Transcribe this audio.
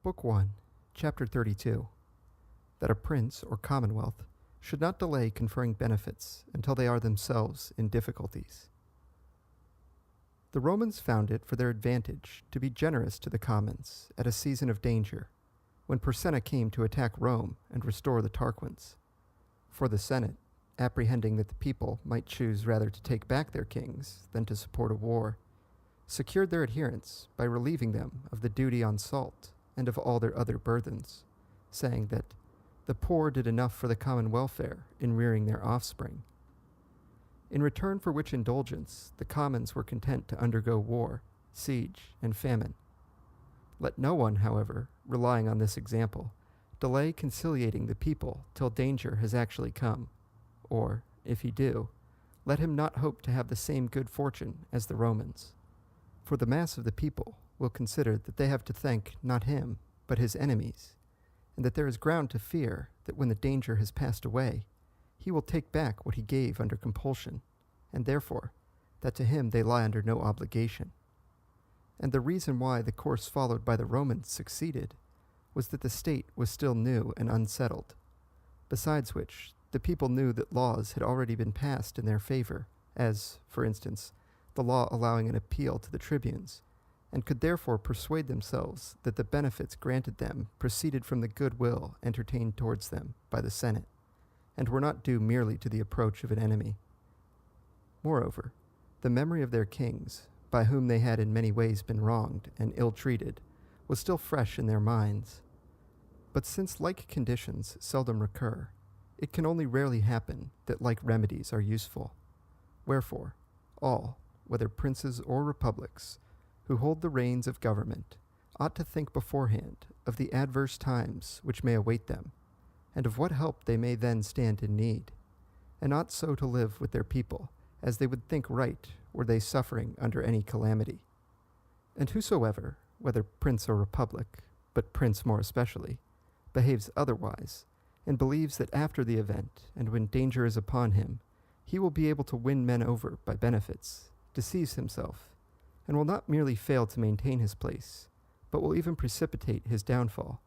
Book 1, Chapter 32, that a prince or commonwealth should not delay conferring benefits until they are themselves in difficulties. The Romans found it for their advantage to be generous to the commons at a season of danger, when Porsenna came to attack Rome and restore the Tarquins. For the Senate, apprehending that the people might choose rather to take back their kings than to support a war, secured their adherence by relieving them of the duty on salt and of all their other burthens, saying that the poor did enough for the common welfare in rearing their offspring. In return for which indulgence, the commons were content to undergo war, siege, and famine. Let no one, however, relying on this example, delay conciliating the people till danger has actually come, or, if he do, let him not hope to have the same good fortune as the Romans. For the mass of the people will consider that they have to thank not him, but his enemies, and that there is ground to fear that when the danger has passed away, he will take back what he gave under compulsion, and therefore that to him they lie under no obligation. And the reason why the course followed by the Romans succeeded was that the state was still new and unsettled, besides which the people knew that laws had already been passed in their favor, as, for instance, the law allowing an appeal to the tribunes, and could therefore persuade themselves that the benefits granted them proceeded from the good will entertained towards them by the Senate, and were not due merely to the approach of an enemy. Moreover, the memory of their kings, by whom they had in many ways been wronged and ill-treated, was still fresh in their minds. But since like conditions seldom recur, it can only rarely happen that like remedies are useful. Wherefore, all, whether princes or republics, who hold the reins of government, ought to think beforehand of the adverse times which may await them, and of what help they may then stand in need, and ought so to live with their people as they would think right were they suffering under any calamity. And whosoever, whether prince or republic, but prince more especially, behaves otherwise, and believes that after the event, and when danger is upon him, he will be able to win men over by benefits, deceives himself, and will not merely fail to maintain his place, but will even precipitate his downfall,